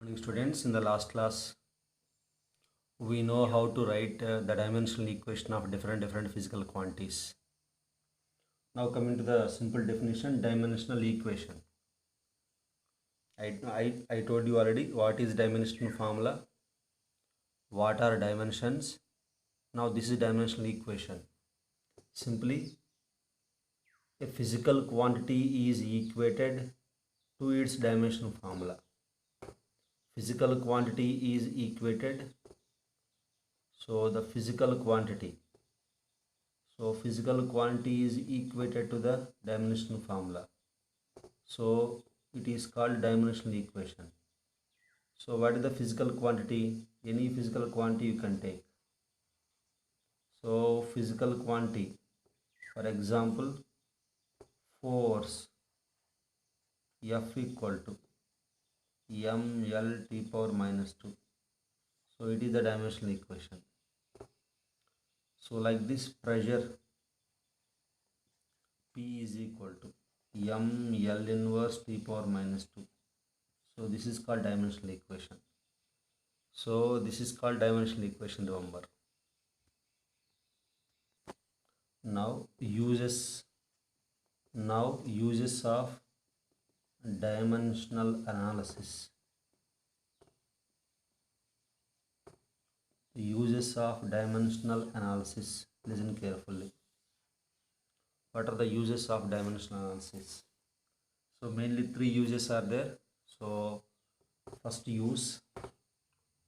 Morning students, in the last class we know how to write the dimensional equation of different physical quantities. Now coming to the simple definition, dimensional equation. I told you already what is dimensional formula, what are dimensions. Now this is dimensional equation. Simply a physical quantity is equated to its dimensional formula. Physical quantity is equated, so the physical quantity is equated to the dimensional formula. So it is called dimensional equation. So what is the physical quantity? Any physical quantity you can take. So physical quantity, for example, force F equal to ml t power minus 2. So it is the dimensional equation. So like this, pressure P is equal to ml inverse t power minus 2. So this is called dimensional equation. So this is called dimensional equation, remember. Now uses of dimensional analysis. Uses of dimensional analysis. Listen carefully. What are the uses of dimensional analysis? So mainly three uses are there. So first use,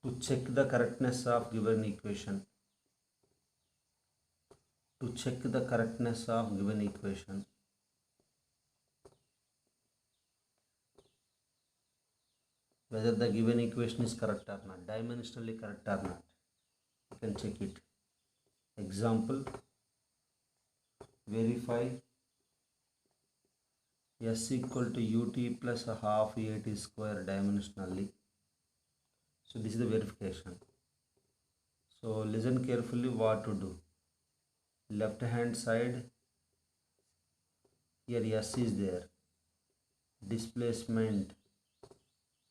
to check the correctness of given equation. To check the correctness of given equation. Whether the given equation is correct or not, dimensionally correct or not, you can check it. Example, verify S equal to ut plus a half at square dimensionally. So this is the verification. So listen carefully what to do. Left hand side, here S is there. Displacement,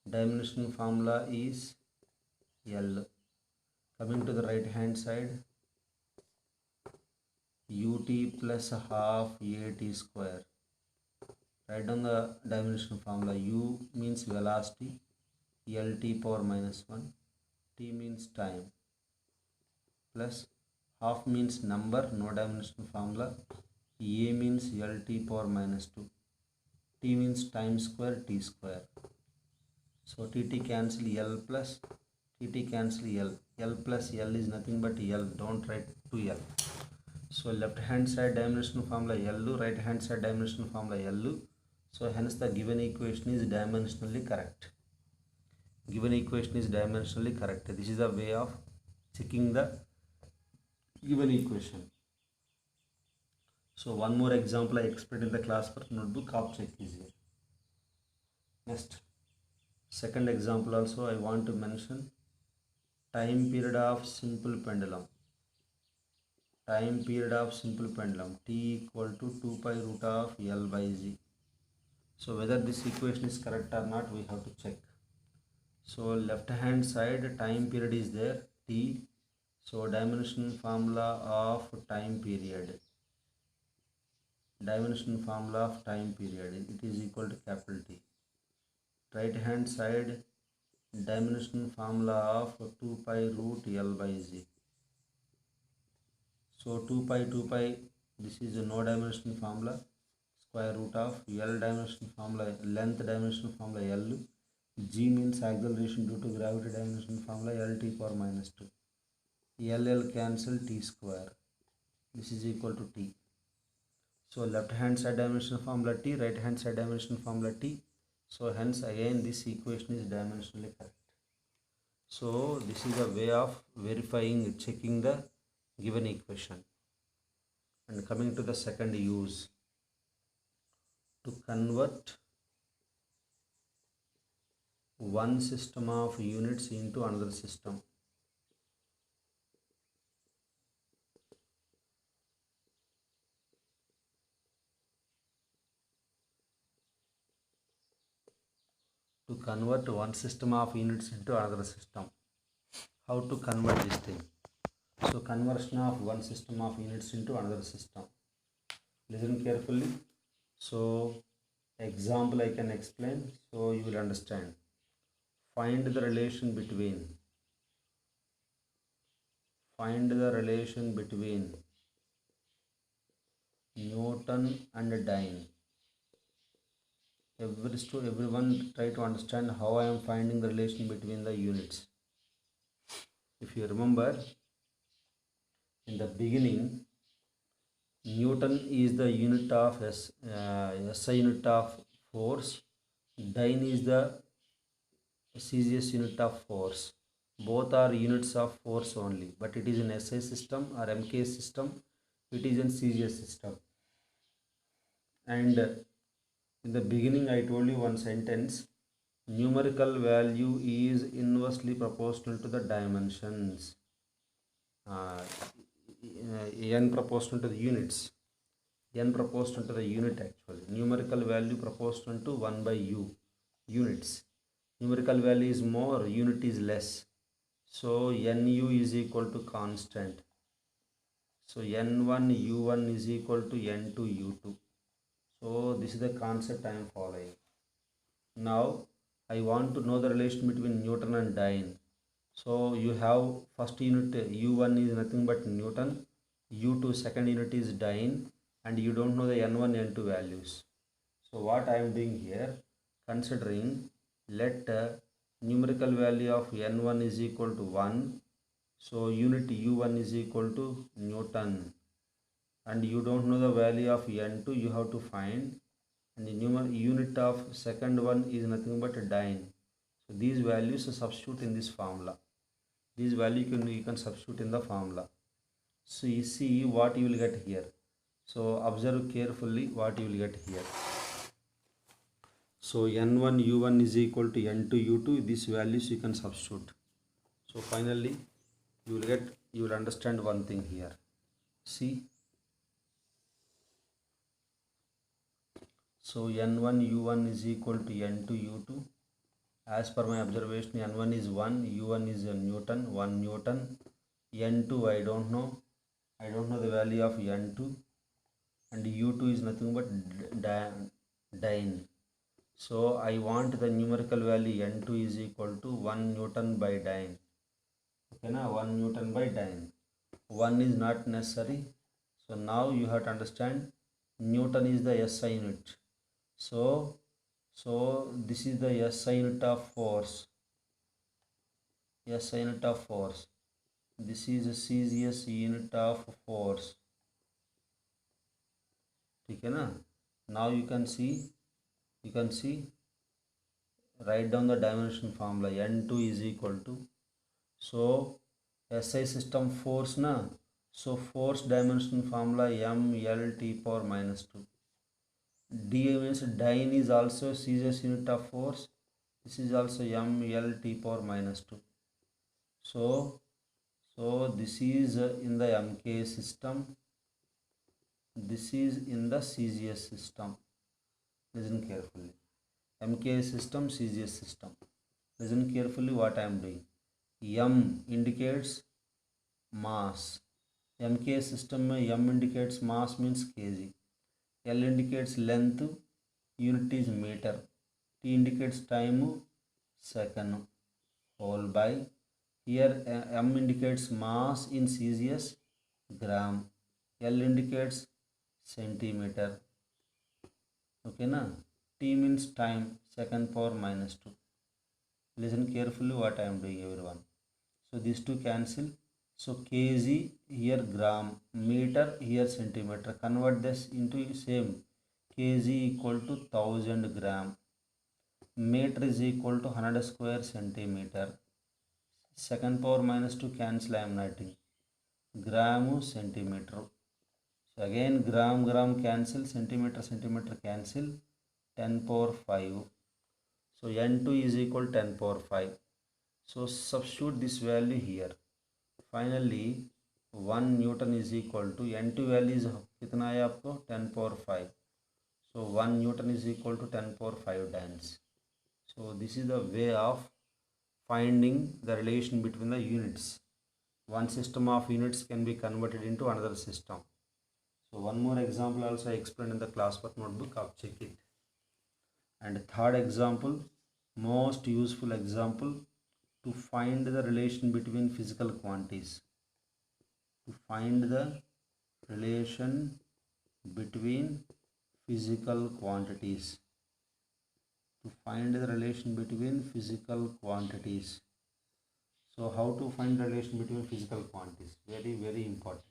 dimension formula is L. Coming to the right hand side, ut plus a half at square. Write down the dimension formula. U means velocity, Lt power minus 1, t means time, plus half means number, no dimension formula, a means Lt power minus 2, t means time square, t square. So tt cancel, L plus tt cancel L plus L is nothing but L, don't write 2L. So left hand side dimension formula L, right hand side dimension formula L. So hence the given equation is dimensionally correct. Given equation is dimensionally correct. This is the way of checking the given equation. So one more example I explained in the class for notebook, आप check कीजिए. Next, second example also I want to mention, time period of simple pendulum. Time period of simple pendulum, t equal to 2 pi root of L by z. So whether this equation is correct or not, we have to check. So left hand side time period is there, t. So dimension formula of time period. Dimension formula of time period, it is equal to capital T. Right hand side dimension formula of 2 pi root L by z. So 2 pi, this is a no dimension formula, square root of L dimension formula, length dimension formula L, g means acceleration due to gravity dimension formula Lt power minus 2, L cancel, t square, this is equal to t. So left hand side dimension formula t, right hand side dimension formula t. So hence again this equation is dimensionally correct. So this is a way of verifying, checking the given equation. And coming to the second use, to convert one system of units into another system. To convert one system of units into another system. How to convert this thing? So conversion of one system of units into another system. Listen carefully. So example I can explain so you will understand. Find the relation between Newton and Dyne. Everyone try to understand how I am finding the relation between the units. If you remember, in the beginning, Newton is the unit of SI unit of force. Dyne is the Celsius unit of force. Both are units of force only, but it is in SI system or MK system. It is in Celsius system. And in the beginning, I told you one sentence. Numerical value is inversely proportional to the dimensions. N proportional to the units. N proportional to the unit actually. Numerical value proportional to 1 by U units. Numerical value is more, unit is less. So Nu is equal to constant. So N1 U1 is equal to N2 U2. So this is the concept I am following. Now I want to know the relation between Newton and Dyne. So you have first unit U1 is nothing but Newton, U2 second unit is Dyne, and you don't know the N1 N2 values. So what I am doing here, considering let numerical value of N1 is equal to 1, so unit U1 is equal to Newton, and you don't know the value of N2, you have to find, and the unit of second one is nothing but Dyne. So these values substitute in this formula. These values you can substitute in the formula. So you see what you will get here. So observe carefully what you will get here. So N1 U1 is equal to N2 U2. These values you can substitute. So finally you will understand one thing here. See. So N1 U1 is equal to N2 U2. As per my observation, N1 is 1, U1 is Newton, 1 Newton. N2 I don't know the value of N2, and U2 is nothing but Dyne. So I want the numerical value N2 is equal to 1 Newton by Dyne. Okay, na 1 Newton by Dyne. 1 is not necessary. So now you have to understand Newton is the SI unit. So this is the SI unit of force. SI unit of force. This is a Celsius unit of force. Okay, na? Now you can see. Write down the dimension formula. N2 is equal to. So SI system force na. So force dimension formula mLT power minus 2. D means Dyne is also Celsius unit of force. This is also mLT power minus 2. So this is in the MK system. This is in the Celsius system. Listen carefully. MK system, Celsius system. Listen carefully what I am doing. M indicates mass. MK system में M indicates mass means kg. L indicates length, unit is meter. T indicates time, second. Whole by. Here M indicates mass in Celsius, gram. L indicates centimeter. Okay na? T means time, second power minus 2. Listen carefully what I am doing, everyone. So these two cancel. So kg here gram, meter here centimeter. Convert this into same. Kg equal to 1000 gram. Meter is equal to 100 square centimeter. Second power minus 2 cancel, I am writing. Gram centimeter. So again gram cancel, centimeter cancel. 10 power 5. So N2 is equal to 10 power 5. So substitute this value here. Finally 1 Newton is equal to N2 value is कितना है आपको 10 power 5. So 1 Newton is equal to 10 power 5 dynes. So this is the way of finding the relation between the units. One system of units can be converted into another system. So one more example also I explained in the classwork notebook of check it. And third example, most useful example, to find the relation between physical quantities. To find the relation between physical quantities. To find the relation between physical quantities. So how to find the relation between physical quantities? Very, very important.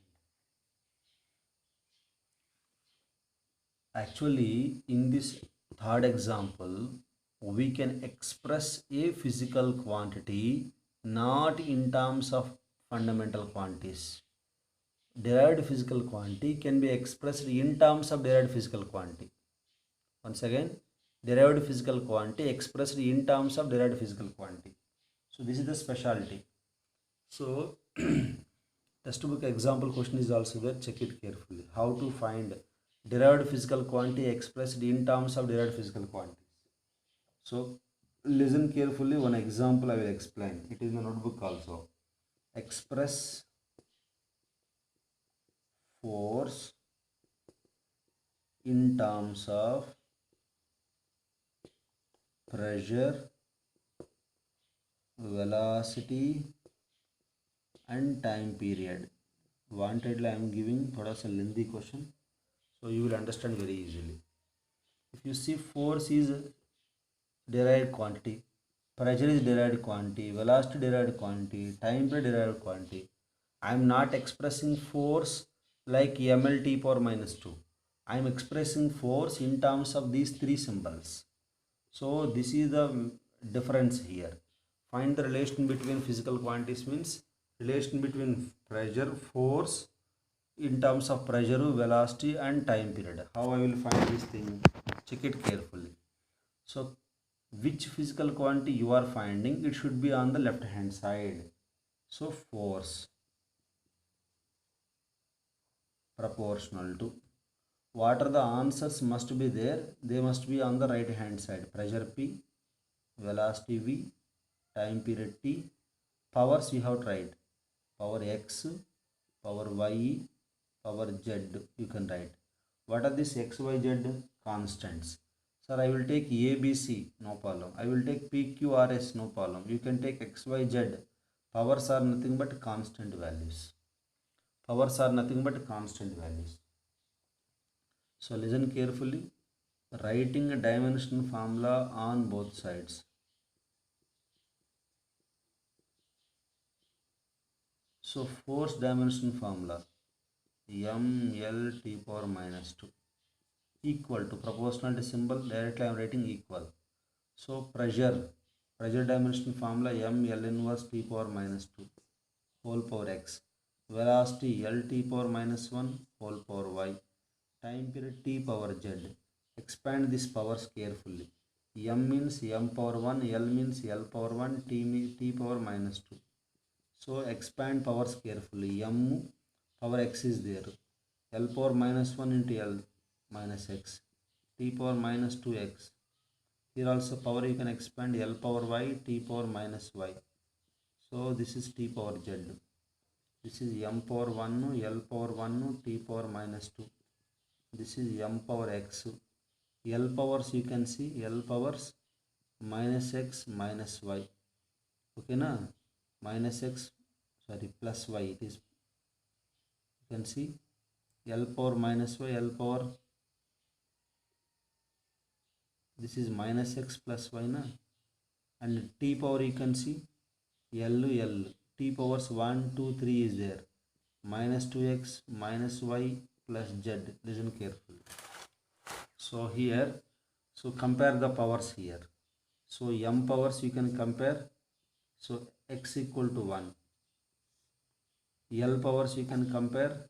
Actually, in this third example, we can express a physical quantity not in terms of fundamental quantities. Derived physical quantity can be expressed in terms of derived physical quantity. Once again, derived physical quantity expressed in terms of derived physical quantity. So this is the specialty. So textbook example question is also there. Check it carefully. How to find derived physical quantity expressed in terms of derived physical quantities. So listen carefully. One example I will explain. It is in the notebook also. Express force in terms of pressure, velocity and time period. Wantedly I am giving thoda sa lengthy question, so you will understand very easily. If you see, force is derived quantity, pressure is derived quantity, velocity derived quantity, time period derived quantity. I am not expressing force like mlt power minus 2. I am expressing force in terms of these three symbols. So this is the difference here. Find the relation between physical quantities means relation between pressure, force in terms of pressure, velocity and time period. How I will find this thing? Check it carefully. So which physical quantity you are finding, it should be on the left hand side. So force proportional to, what are the answers must be there, they must be on the right hand side. Pressure P, velocity V, time period T, powers we have tried, power X, power Y, power Z you can write. What are these X, Y, Z? Constants. Sir, I will take A, B, C, no problem. I will take P, Q, R, S, no problem. You can take X, Y, Z. Powers are nothing but constant values. Powers are nothing but constant values. So listen carefully. Writing a dimension formula on both sides. So force dimension formula mlt power minus 2 equal to proportional to symbol, directly I am writing equal. So pressure dimension formula ml inverse t power minus 2 whole power x, velocity lt power minus 1 whole power y, time period t power z. Expand these powers carefully. M means m power 1, L means L power 1, T means t power minus 2. So expand powers carefully. M power x is there. L power minus 1 into L minus x. T power minus 2x. Here also power you can expand L power y, T power minus y. So this is T power z. This is M power 1, L power 1, T power minus 2. This is M power x. L powers you can see, L powers minus x minus y. Okay na? Minus x, sorry, plus y it is. You can see L power minus y, L power, this is minus x plus y na, and t power you can see L, t powers 1, 2, 3 is there, minus 2x minus y plus z. Listen carefully. So here, so compare the powers here. So m powers you can compare. So x equal to 1. L powers you can compare.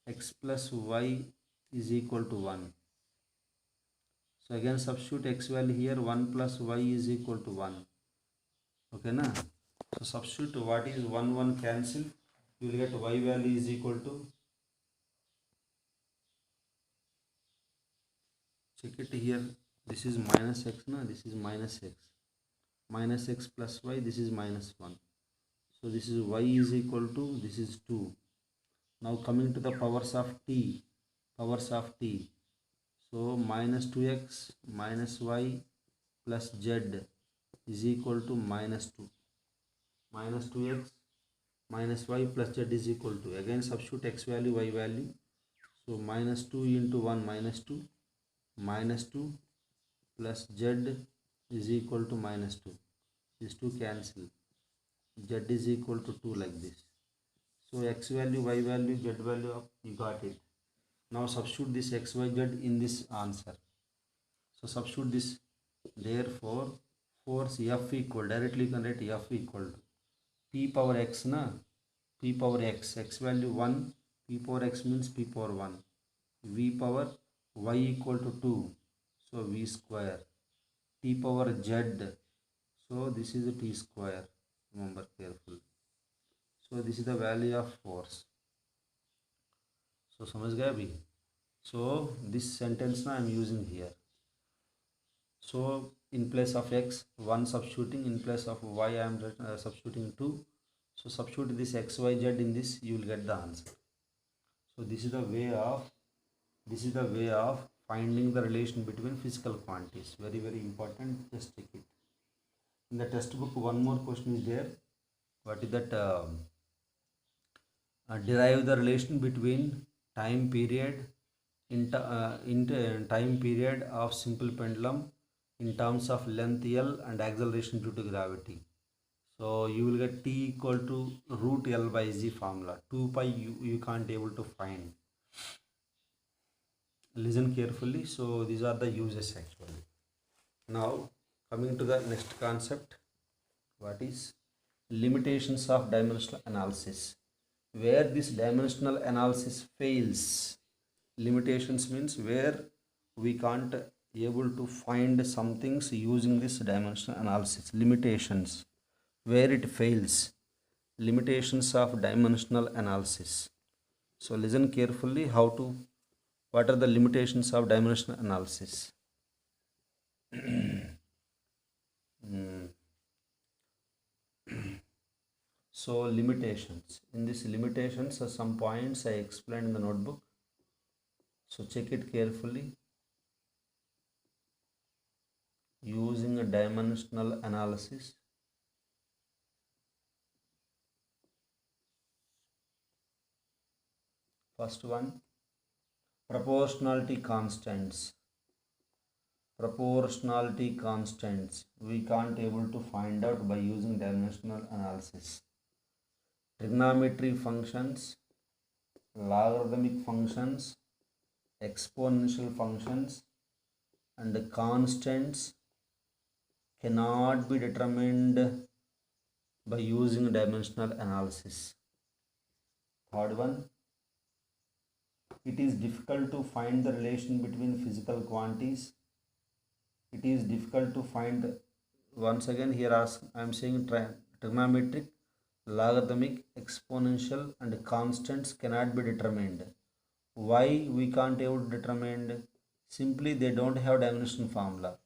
X plus y is equal to 1. So again substitute x value here, 1 plus y is equal to 1. Okay na? So substitute what is 1 1 cancel. You will get y value is equal to, check it here, this is minus x na, this is minus x plus y, this is minus 1. So this is y is equal to, this is 2. Now coming to the powers of t, so minus 2x minus y plus z is equal to minus 2. Minus 2x minus y plus z is equal to, again substitute x value, y value. So minus 2 into 1 minus 2, minus 2 plus z is equal to minus 2. These two cancel. Z is equal to 2 like this. So x value, y value, z value up, you got it. Now substitute this x, y, z in this answer. So substitute this. Therefore, force F equal, directly you can write F equal to P power x na, P power x, x value 1, P power x means P power 1, V power y equal to 2, so V square, T power z, so this is a T square, remember carefully. So this is the value of force. So समझ गया अभी. So this sentence ना I am using here. So in place of x 1 substituting, in place of y I am substituting 2. So substitute this x, y, z in this, you will get the answer. So this is the way of finding the relation between physical quantities. Very very important, just take it. In the textbook one more question is there. What is that? Derive the relation between time period in time period of simple pendulum in terms of length L and acceleration due to gravity. So you will get T equal to root L by Z formula. 2 pi you can't able to find. Listen carefully. So these are the uses actually. Now coming to the next concept. What is limitations of dimensional analysis? Where this dimensional analysis fails. Limitations means where we can't able to find some things using this dimensional analysis. Limitations, where it fails. Limitations of dimensional analysis. So listen carefully what are the limitations of dimensional analysis. So limitations. In this limitations some points I explained in the notebook. So check it carefully. Using a dimensional analysis. First one, proportionality constants. Proportionality constants we can't able to find out by using dimensional analysis. Trigonometry functions, logarithmic functions, exponential functions, and the constants cannot be determined by using dimensional analysis. Third one, it is difficult to find the relation between physical quantities. It is difficult to find, once again here I am saying trigonometric, logarithmic, exponential and constants cannot be determined. Why we can't able to determine? Simply they don't have dimension formula.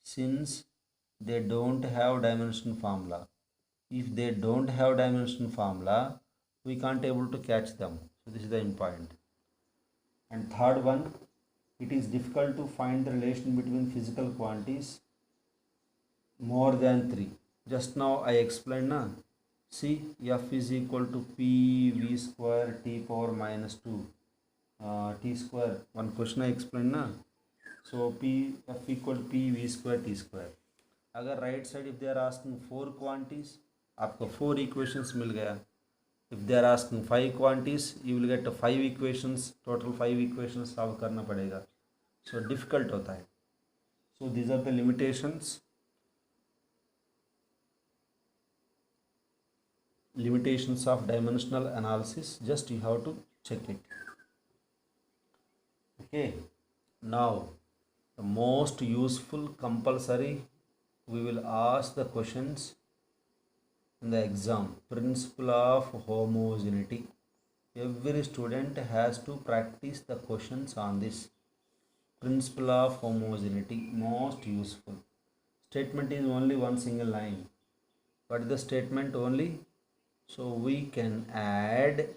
Since they don't have dimension formula, if they don't have dimension formula, we can't able to catch them. So this is the important. And third one, it is difficult to find the relation between physical quantities more than 3. Just now I explained na. See, F is equal to P V square T power minus 2 T square. One question I explained na. So P F equal to P V square T square. अगर right side if they are asking 4 quantities, आपको 4 equations मिल गया. If they are asking 5 quantities, you will get 5 equations. Total 5 equations solve करना पड़ेगा. So difficult होता है. So these are the limitations. Limitations of dimensional analysis. Just you have to check it. Okay. Now the most useful compulsory, we will ask the questions in the exam. Principle of homogeneity. Every student has to practice the questions on this. Principle of homogeneity, most useful. Statement is only one single line. What is the statement only? So we can add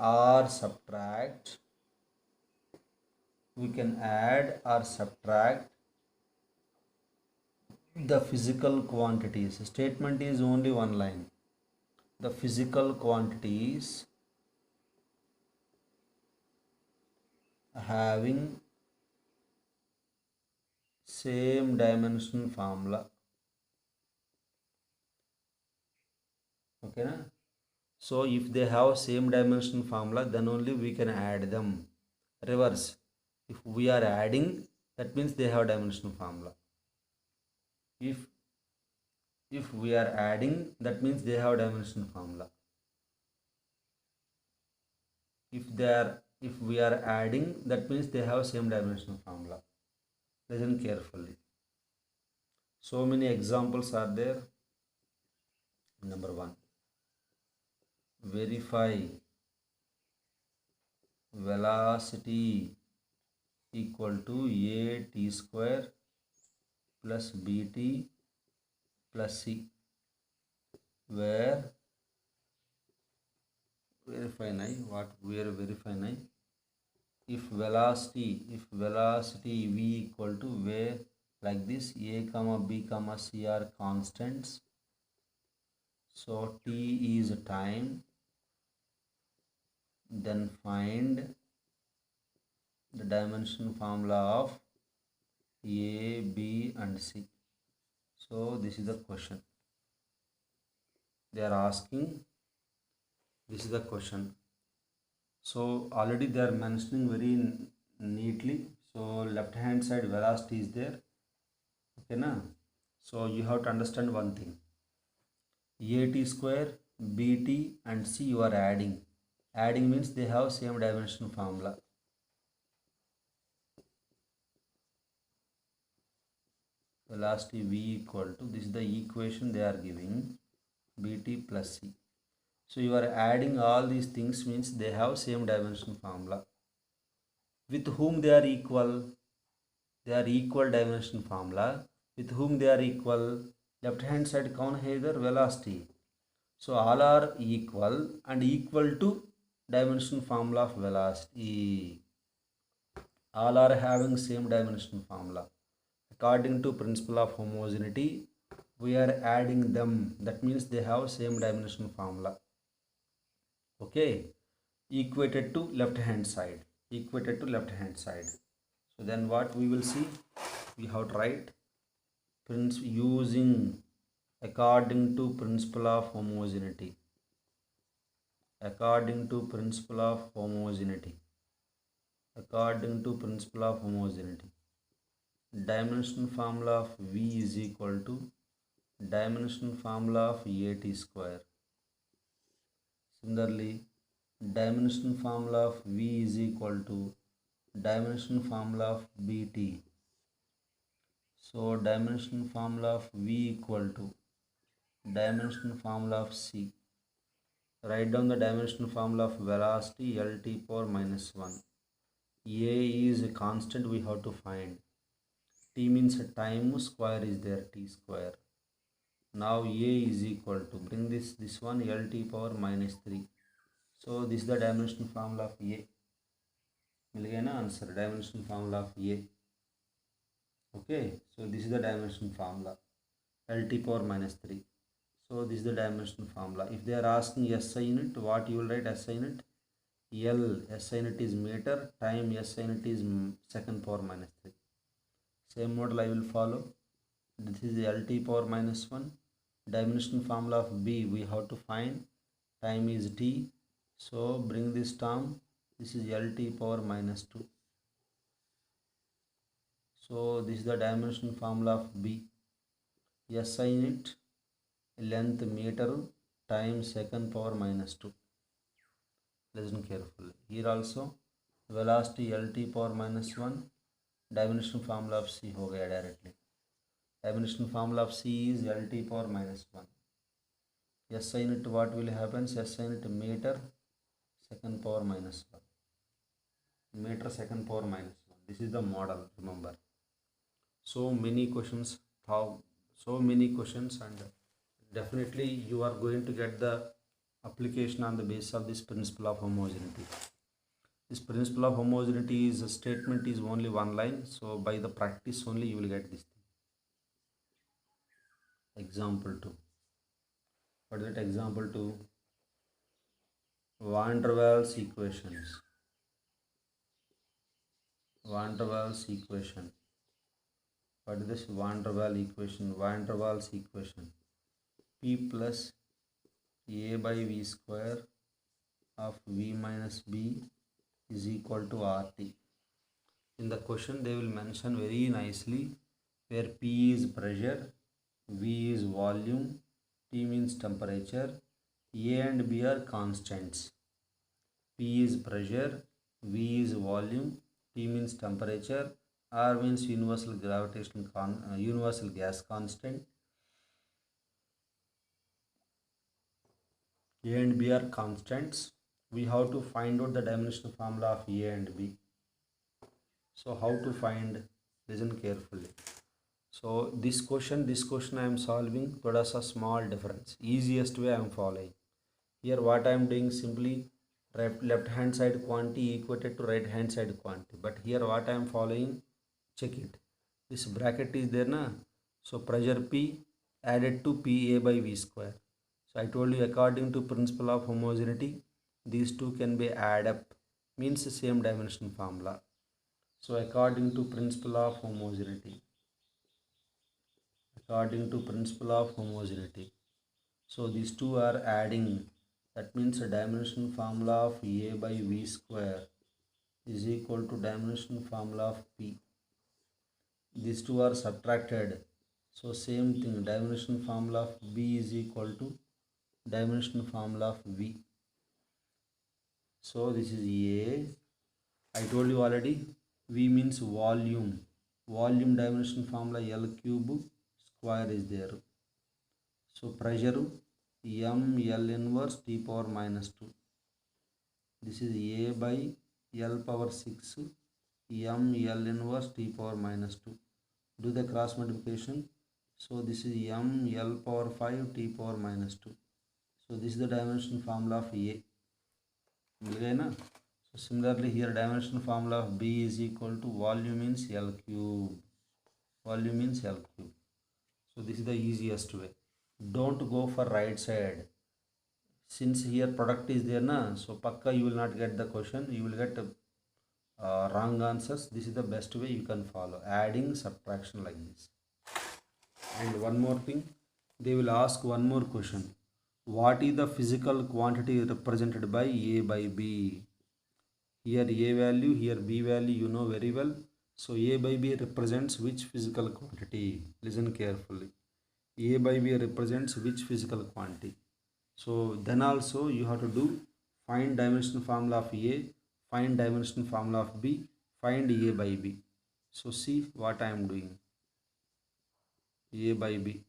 or subtract. We can add or subtract the physical quantities. Statement is only one line. The physical quantities having same dimension formula. Okay na? So if they have same dimension formula, then only we can add them. Reverse, if we are adding, that means they have dimension formula. If we are adding, that means they have dimension formula. If we are adding, that means they have same dimension formula. Listen carefully. So many examples are there. Number 1, verify velocity equal to a t square plus bt plus c, where verify what we are verifying if velocity v equal to, where like this, a comma b comma c are constants, so t is time, then find the dimension formula of a, b and c. So this is the question they are asking. This is the question. So already they are mentioning very neatly. So left hand side velocity is there. Okay na? So you have to understand one thing. at square, bt and c you are adding. Adding means they have same dimension formula. Velocity v equal to, this is the equation they are giving, bt plus c. So you are adding all these things means they have same dimension formula. With whom they are equal? They are equal dimension formula. With whom they are equal? Left hand side kaun hai idhar? Velocity. So all are equal and equal to dimension formula of velocity. All are having same dimension formula. According to principle of homogeneity, we are adding them. That means they have same dimension formula. Okay, equated to left hand side. Equated to left hand side. So then what we will see? We have to write using according to principle of homogeneity. According to principle of homogeneity. According to principle of homogeneity. Dimension formula of v is equal to dimension formula of at square. Similarly, dimension formula of v is equal to dimension formula of bt. So dimension formula of v equal to dimension formula of c. Write down the dimension formula of velocity lt power minus 1. A is a constant we have to find. T means time, square is there, t square. Now a is equal to, bring this one, lt power minus 3. So this is the dimension formula of a. मिल गया ना answer, dimension formula of a. Okay, so this is the dimension formula, lt power minus 3. So this is the dimension formula. If they are asking SI unit, what you will write SI unit? L, SI unit is meter, time SI unit is second power minus 3. Same model I will follow. This is lt power minus 1. Dimension formula of b we have to find. Time is t. So bring this term. This is lt power minus 2. So this is the dimension formula of b. SI unit, length meter, time second power minus 2. Listen carefully. Here also velocity lt power minus 1. Dimension formula of c हो गया directly. Dimension formula of c is lt power minus 1. SI unit what will happen? SI unit meter second power minus 1. Meter second power minus 1. This is the model, remember. So many questions, how so many questions, and definitely you are going to get the application on the basis of this principle of homogeneity. This principle of homogeneity is a statement is only one line, so by the practice only you will get this thing. Example 2. What is that example 2? Van der Waals equations. Van der Waals equation. What is this Van der Waals equation? Van der Waals equation. P plus A by V square of V minus B is equal to RT. In the question they will mention very nicely where P is pressure, V is volume, T means temperature, A and B are constants. P is pressure, V is volume, T means temperature, R means universal universal gas constant, A and B are constants. We have to find out the dimensional formula of A and B. So how to find? Listen carefully. So this question I am solving thoda sa small difference. Easiest way I am following. Here what I am doing, simply left hand side quantity equated to right hand side quantity. But here what I am following, check it. This bracket is there na. So pressure P added to PA by V square. So I told you according to principle of homogeneity, these two can be add up, means the same dimension formula. So according to principle of homogeneity, so these two are adding, that means the dimension formula of A by V square is equal to dimension formula of P. These two are subtracted, so same thing, dimension formula of B is equal to dimension formula of V. So this is A. I told you already, V means volume. Volume dimension formula L cube square is there. So pressure M L inverse T power minus 2. This is A by L power 6 M L inverse T power minus 2. Do the cross multiplication. So this is M L power 5 T power minus 2. So this is the dimension formula of A. So similarly here dimension formula of B is equal to volume means L cube. Volume means L cube. So this is the easiest way. Don't go for right side. Since here product is there na, so pakka you will not get the question. You will get wrong answers. This is the best way you can follow. Adding, subtraction like this. And one more thing, they will ask one more question. What is the physical quantity represented by A by B? Here A value, here B value, you know very well. So A by B represents which physical quantity? Listen carefully. A by B represents which physical quantity? So then also you have to do find dimension formula of A, find dimension formula of B, find A by B. So see what I am doing. A by B.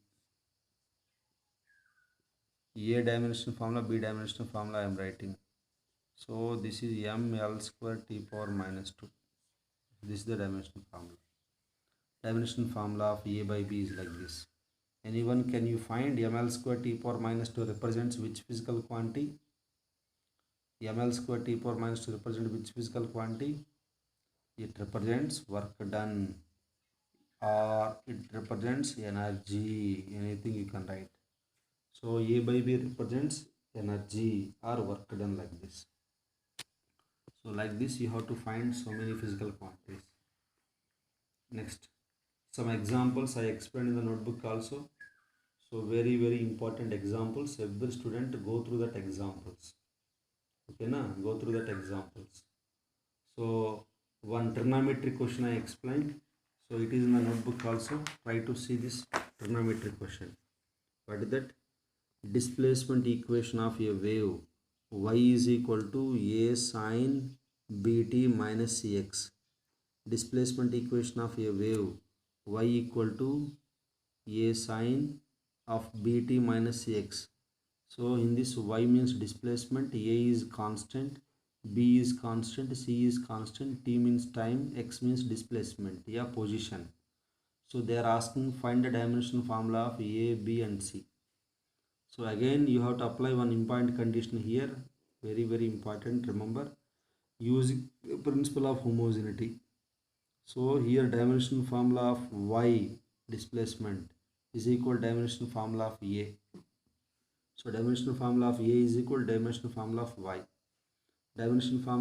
A dimension formula, B dimension formula I am writing. So this is M L square T power minus 2. This is the dimension formula. Dimension formula of A by B is like this. Anyone, can you find ml square T power minus 2 represents which physical quantity? Ml square T power minus 2 represents which physical quantity? It represents work done, or it represents energy. Anything you can write. So A by B represents energy or work done like this. So like this you have to find so many physical quantities. Next, some examples I explained in the notebook also. So very important examples. Every student go through that examples. Okay na? Go through that examples. So one trigonometric question I explained. So it is in the notebook also. Try to see this trigonometric question. What is that? Displacement equation of a wave y is equal to a sine bt minus cx. Displacement equation of a wave y equal to a sine of bt minus cx. So in this y means displacement, a is constant, B is constant, C is constant, T means time, X means displacement, yeah, position. So they are asking find the dimension formula of A, B and C. So again you have to apply one important condition here, very important, remember, using the principle of homogeneity. So here dimension formula of Y displacement is equal dimension formula of A. So dimensional formula of A is equal dimensional formula of Y. Dimension formula